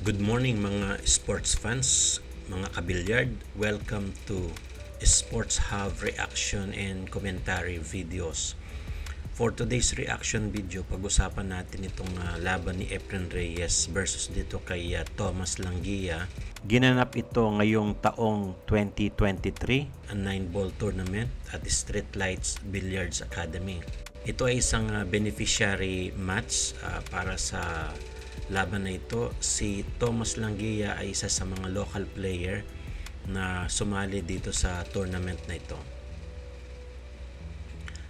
Good morning mga sports fans, mga kabilyard. Welcome to Sports Hub reaction and commentary videos. For today's reaction video, pag-usapan natin itong laban ni Efren Reyes versus dito kay Tomas Languilla. Ginanap ito ngayong taong 2023, a 9-ball tournament at Street Lights Billiards Academy. Ito ay isang beneficiary match para sa laban na ito. Si Tomas Languilla ay isa sa mga local player na sumali dito sa tournament na ito.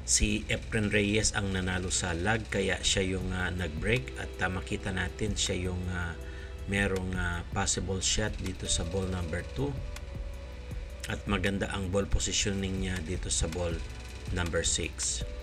Si Efren Reyes ang nanalo sa lag, kaya siya yung nag-break at makita natin siya yung merong possible shot dito sa ball number 2 at maganda ang ball positioning niya dito sa ball number 6.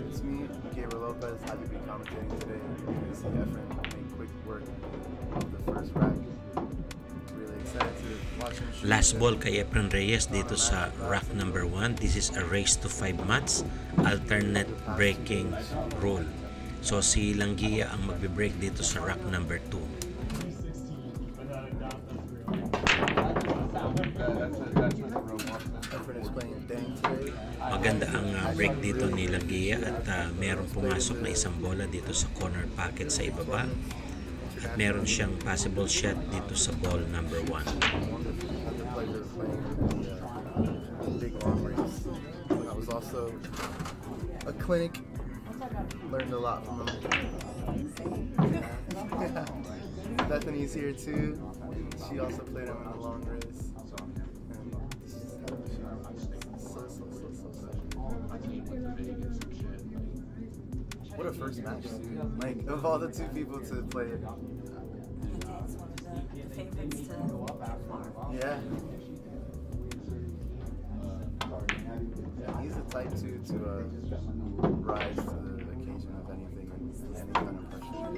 It's me, Gabriel Lopez. I will be commentating today. You're going to see Efren make quick work of the first rack. Really excited to watch him shoot. Last ball kay Efren Reyes dito sa rack number 1. This is a race to 5 mats, alternate breaking rule. So si Languilla ang magbe-break dito sa rack number 2. Maganda ang break dito ni Languilla at meron pumasok na isang bola dito sa corner pocket sa ibaba at meron siyang possible shot dito sa ball number 1. I was also a clinic, learned a lot from him. Bethany's here too. She also played him in a long race. What a first match, dude. Like, of all the two people to play it. Yeah. He's the type to rise to the occasion of anything, any kind of pressure.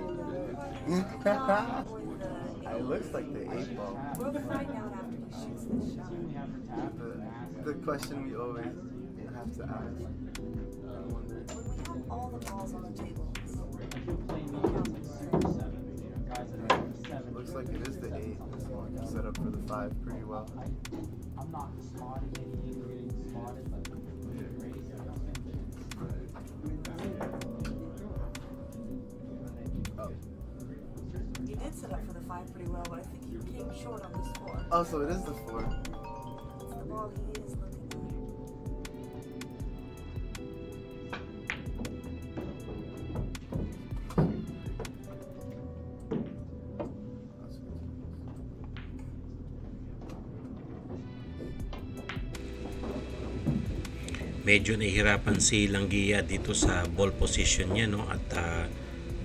It looks like the 8-ball. We'll find out after he shoots this shot. The question we always have to ask. All the balls on the table. Looks like it is the 8. Set up for the 5 pretty well. I'm not spotting anything really spotted, but He did set up for the 5 pretty well, but I think he came short on this 4. Oh, so it is the 4. It's the ball he is looking at. Medyo nahihirapan si Languilla dito sa ball position niya, no, at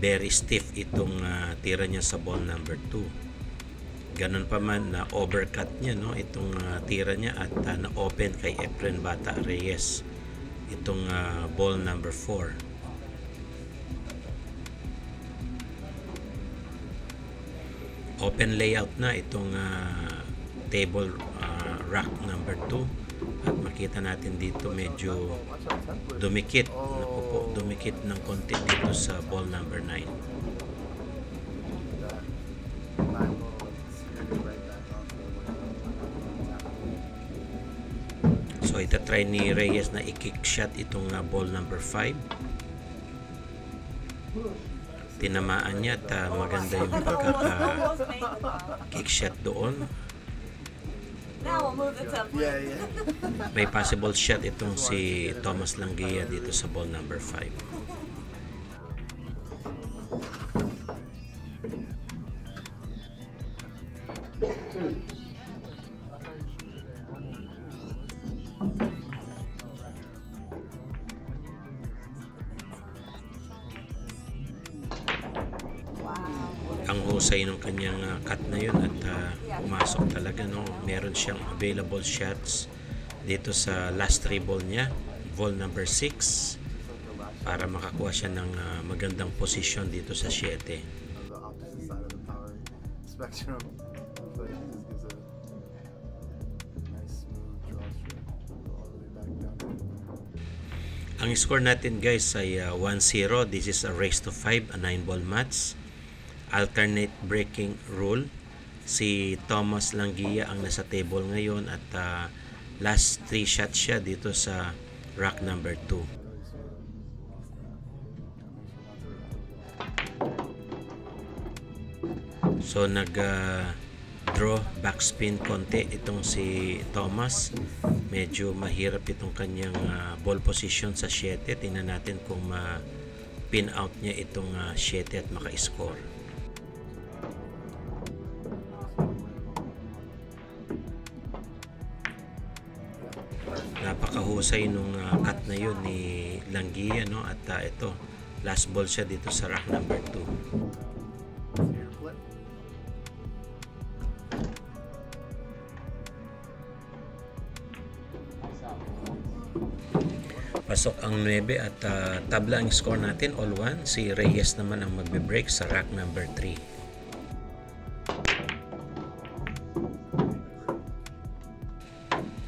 very stiff itong tira niya sa ball number 2. Ganun pa man na overcut niya, no, itong tira niya at na-open kay Efren Bata Reyes itong ball number 4. Open layout na itong table rack number 2 at makita natin dito medyo dumikit, dumikit ng konti dito sa ball number 9. So itatry ni Reyes na i-kick shot itong ball number 5. Tinamaan niya at maganda yung pagkaka-kick shot doon. Now we'll move the tempo. Yeah. May possible shot itong si Tomas Languilla dito sa ball number 5. Ang husay ng kanyang cut na yun at pumasok talaga, no. Meron siyang available shots dito sa last 3 ball niya, ball number 6 para makakuha siya ng magandang posisyon dito sa 7. on the opposite side of the power spectrum. But he just gives a nice smooth draw stroke all the way back down. Ang score natin guys ay 1-0. This is a race to 5, a 9-ball match. Alternate breaking rule. Si Thomas Languilla ang nasa table ngayon at last 3 shots siya dito sa rack number 2. So draw backspin konti itong si Thomas. Medyo mahirap itong kanyang ball position sa 7. Tingnan natin kung pin out niya itong 7 at maka-score. Napakahusay nung cut na yun ni Languilla, no? At ito, last ball siya dito sa rack number 2. Pasok ang 9 at tabla ang score natin, all 1. Si Reyes naman ang magbe-break sa rack number 3.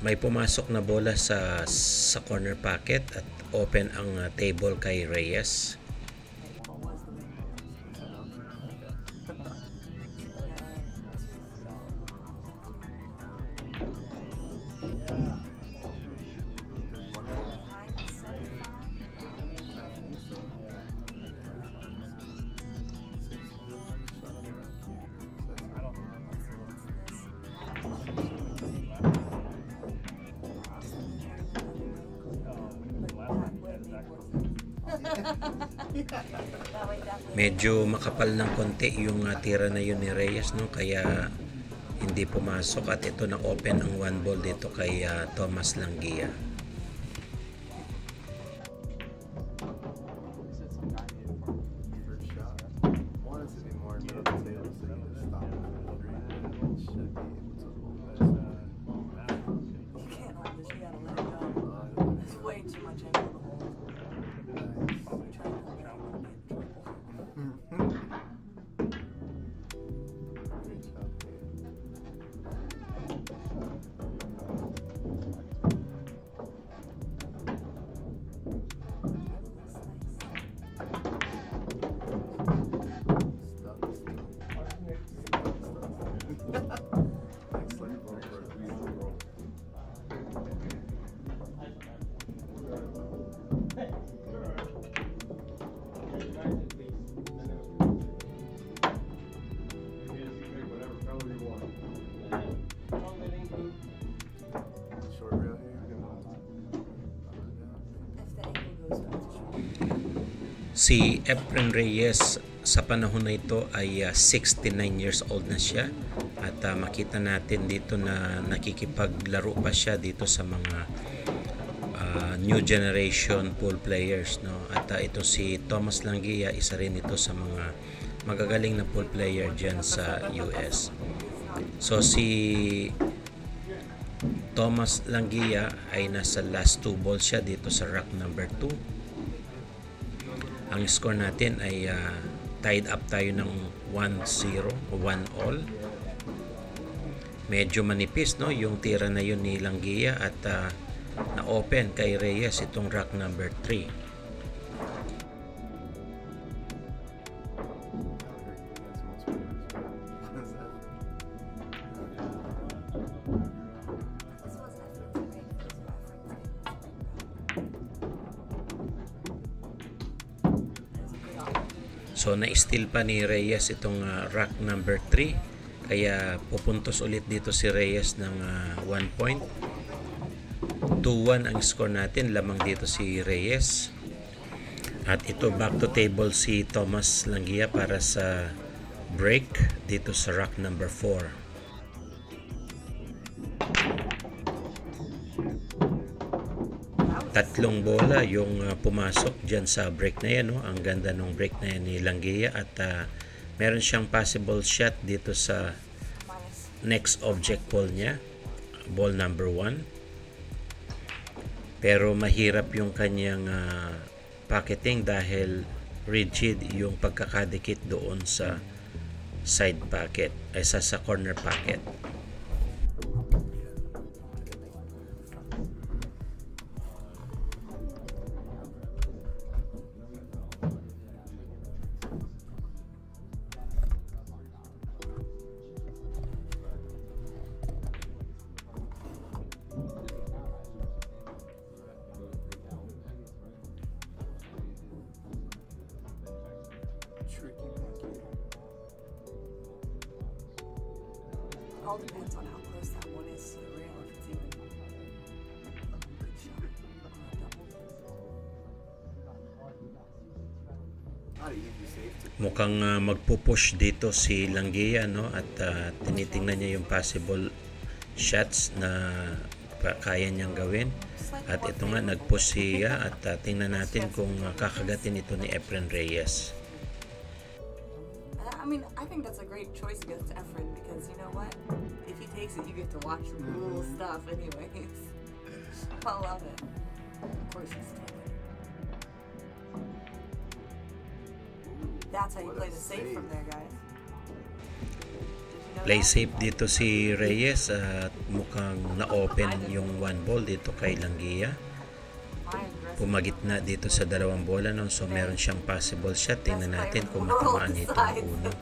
May pumasok na bola sa corner pocket at open ang table kay Reyes. Medyo makapal ng konti yung tira na yun ni Reyes, no? Kaya hindi pumasok at ito na open ang 1 ball dito kay Thomas Languilla. Si Efren Reyes sa panahon na ito ay 69 years old na siya at makita natin dito na nakikipaglaro pa siya dito sa mga new generation pool players, no? At ito si Thomas Languilla, isa rin ito sa mga magagaling na pool player dyan sa US. So si Thomas Languilla ay nasa last 2 balls siya dito sa rack number 2. Ang score natin ay tied up tayo ng 1-0 o 1-all. Medyo manipis, no, yung tira na yun ni Languilla at na-open kay Reyes itong rack number 3. So na-steal pa ni Reyes itong rack number 3. Kaya pupuntos ulit dito si Reyes ng 1 point. 2-1 ang score natin. Lamang dito si Reyes. At ito back to table si Thomas Languilla para sa break dito sa rack number 4. Tatlong bola yung pumasok dyan sa break na yan, no? Ang ganda ng break na yan ni Languilla at meron siyang possible shot dito sa next object ball niya, ball number 1. Pero mahirap yung kanyang pocketing dahil rigid yung pagkakadikit doon sa side pocket ay sa corner pocket. All depends on how close that one is to the rail, if it's even a big shot or a double. Not easy safe to Mukhang magpupush dito si Langgia, no? At tinitingnan niya yung possible shots na kaya niyang gawin. At ito nga, nag-push siya at tingnan natin kung kakagatin ito ni Efren Reyes. I mean, I think that's a great choice against Efren because you know what? If he takes it, you get to watch the cool stuff anyways. I love it. Of course he's taking it. That's how you play the safe from there, guys. Did you know Play that? safe dito si Reyes at mukhang na-open yung one ball dito kay Langgia. My aggressive Pumagitna dito sa dalawang bola, no? So meron siyang possible shot. Tingnan natin kung matamaan nito ang uno.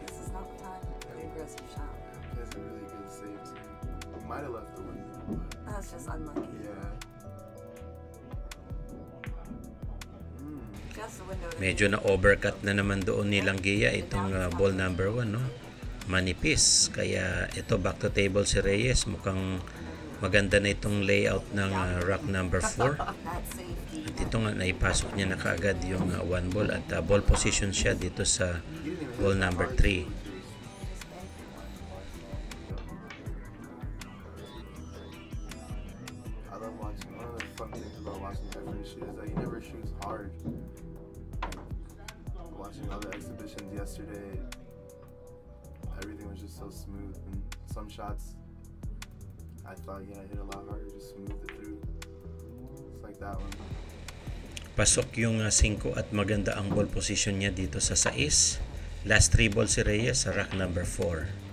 This is not the time for the aggressive shot. He has a really good save too. He might have left the window, but That's just unlucky. yeah. Just the window. to Medyo na-overcut na naman doon ni Langgia itong ball number 1, no? Manipis. Kaya ito, back to table si Reyes. Mukhang maganda na itong layout ng rack number 4. That safety. At ito nga, naipasok niya na kaagad yung one ball at ball position siya dito sa ball number 3. I love watching. One of the fun things about watching Efren shoot is that he never shoots hard. Watching all the exhibitions yesterday, everything was just so smooth, and some shots I thought he had hit a lot harder, just smooth it through. It's like that one. Pasok yung 5 at maganda ang ball position niya dito sa 6. Last 3 ball si Reyes sa rack number 4.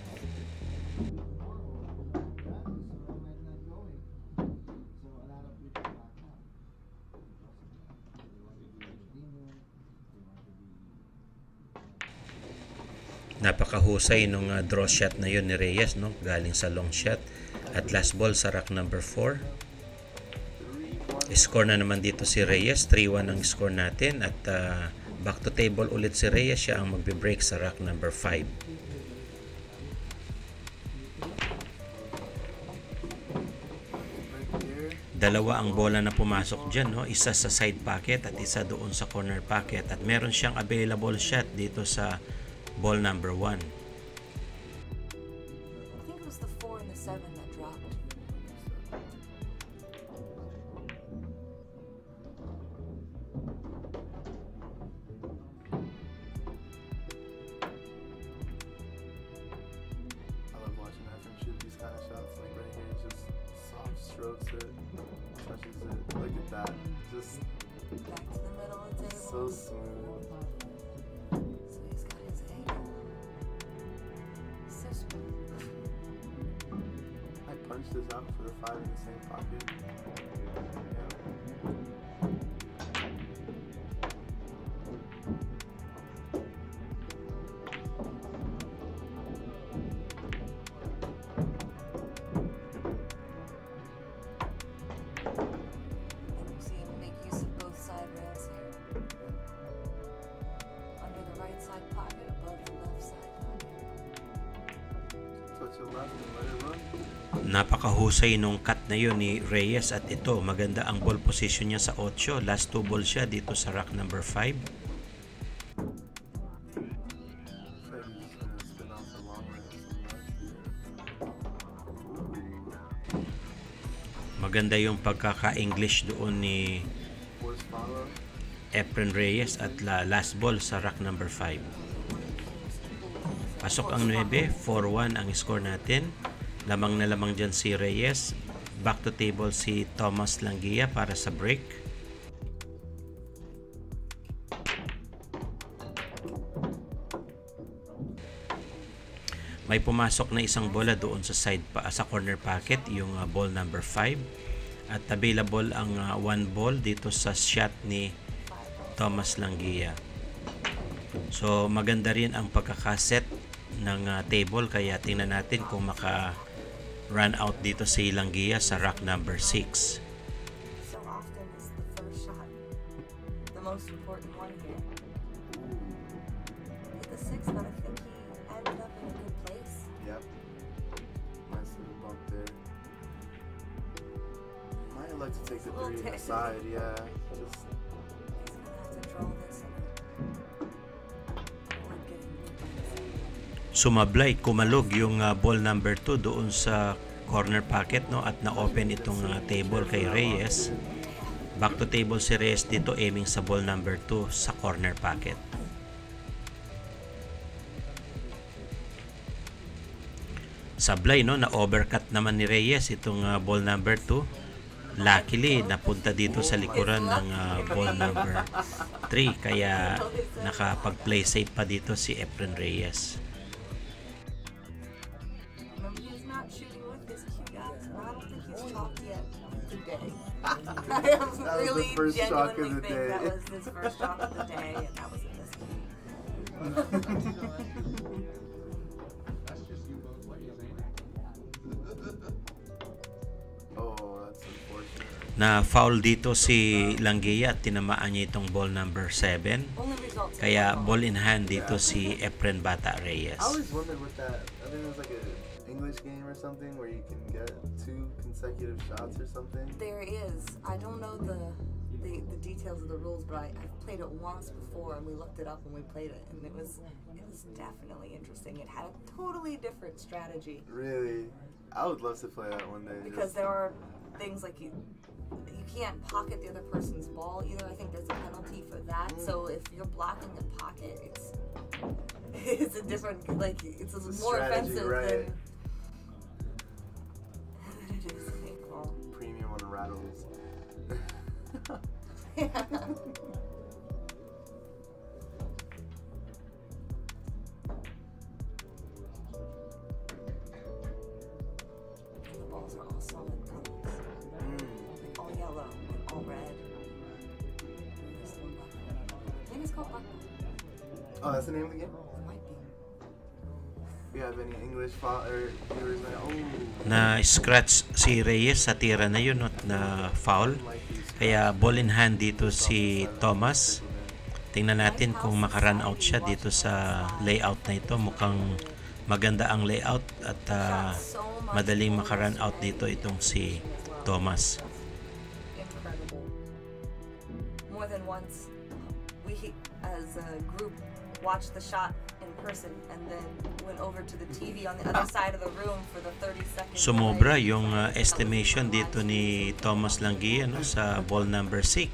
Napakahusay nung draw shot na yun ni Reyes, no? Galing sa long shot. At last ball sa rack number 4. Score na naman dito si Reyes. 3-1 ang score natin. At back to table ulit si Reyes. Siya ang magbe-break sa rack number 5. Dalawa ang bola na pumasok dyan, no? Isa sa side pocket at isa doon sa corner pocket. At meron siyang available shot dito sa ball number 1. I think it was the 4 and the 7 that dropped. I love watching Efren shoot these kind of shots. Like right here, it's just soft strokes it, touches it. Look at that, just Back to the middle of the table. so smooth. So he's got his angle. So smooth. I punched this out for the 5 in the same pocket. You see him make use of both side rails here. Under the right side pocket, above the left side pocket. Touch it left and let it run. Napakahusay nung cut na yun ni Reyes. At ito, maganda ang ball position niya sa 8. Last 2 ball siya dito sa rack number 5. Looks like he's just gonna spin off the long range some left. Maganda yung pagkaka-English doon ni Force follow. Efren Reyes at last ball sa rack number 5. Pasok ang 9, 4-1 ang score natin. Lamang na lamang dyan si Reyes. Back to table si Thomas Langgia para sa break. May pumasok na isang bola doon sa sa corner pocket, yung ball number 5. At available ang 1 ball dito sa shot ni Tomas Languilla. So maganda rin ang pagkakaset ng table, kaya tingnan natin kung maka run out dito si Languilla sa rack number 6. So often is the first shot the most important one here. Hit the 6, but I think he ended up in a good place. Yep. Nice little bump there. Might like to take the 3 inside, yeah. Just He's gonna have to draw this and avoid getting Sumablay, kumalog yung ball number 2 doon sa corner pocket, no, at na-open itong table kay Reyes. Back to table si Reyes dito, aiming sa ball number 2 sa corner pocket. Sablay, no, na-overcut naman ni Reyes itong ball number 2. Luckily, napunta dito sa likuran ng ball number 3, kaya nakapag-play safe pa dito si Efren Reyes. Remember, he's not shooting with his cue guys, but I don't think he's chopped yet today. I was the really first shock of genuinely the think day. that was his first shot of the day, and that was in this game. oh, that's unfortunate. Na foul dito si Languilla at tinamaan niya itong ball number 7. Only results. Kaya ball in hand dito si Efren Bata Reyes. I always wondered with that. I think it was like a English game or something where you can get 2 consecutive shots or something. There is. I don't know the details of the rules, but I've played it once before, and we looked it up when we played it, and it was definitely interesting. It had a totally different strategy Really? I would love to play that one day. because there are things like you can't pocket the other person's ball either. I think there's a penalty for that. So if you're blocking the pocket, it's a different, like, it's It's a more strategy, offensive right? than it is a ball. Premium on rattles. The balls are all solid colors. Like all yellow and all red. And this one black. I think it's called black. Oh, that's the name of the game? It might be. We have any English viewers? Oh, Na scratch si Reyes sa tira na yun at na foul. like these. Kaya ball in hand dito si Thomas. Tingnan natin kung maka-run out siya dito sa layout na ito. Mukhang maganda ang layout at madaling maka-run out dito itong si Thomas. Incredible. More than once, we as a group watched the shot in person and then went over to the TV on the other side of the room for the 30-second Sumobra delay. yung estimation dito ni Tomas Languilla, no, sa ball number 6. It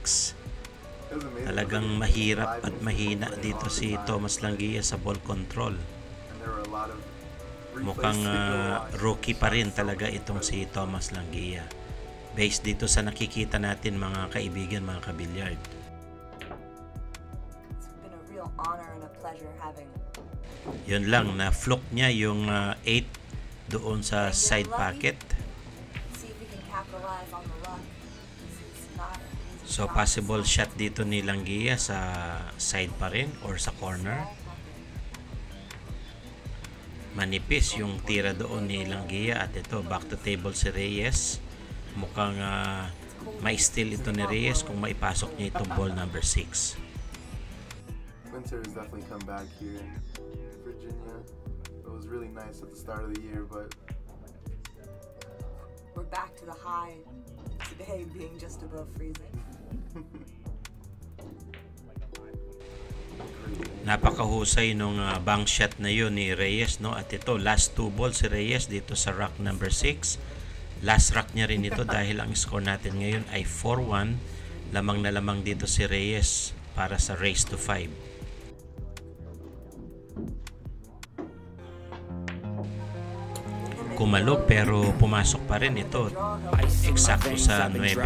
was amazing. Talagang mahirap at mahina dito si Tomas Languilla sa ball control. And there were a lot of Mukhang replays to go watch. rookie pa rin talaga itong si Tomas Languilla. Based dito sa nakikita natin mga kaibigan, mga kabilyard. It's been a real honor and a pleasure having Yun lang, na-fluke niya yung 8 doon sa side pocket. see if we can capitalize on the luck. It's not an easy So shot. possible shot dito ni Languilla sa side pa rin or sa corner. Manipis yung tira doon ni Languilla at ito back to table si Reyes. Mukhang ma-steal ito ni Reyes kung maipasok niya itong ball number 6. Winter has definitely come back here in Virginia. It was really nice at the start of the year, but We're back to the high today being just above freezing. Napakahusay nung bank shot na yun ni Reyes, no? At ito, last 2 balls si Reyes dito sa rack number 6. Last rack niya rin ito dahil ang score natin ngayon ay 4-1. Lamang na lamang dito si Reyes para sa race to 5. And kumalog pero pumasok pa rin ito. Eksakto sa 9.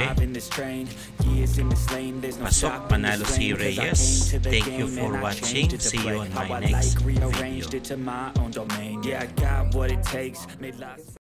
Pasok, panalo si Reyes. Thank you for watching. See you on my next video.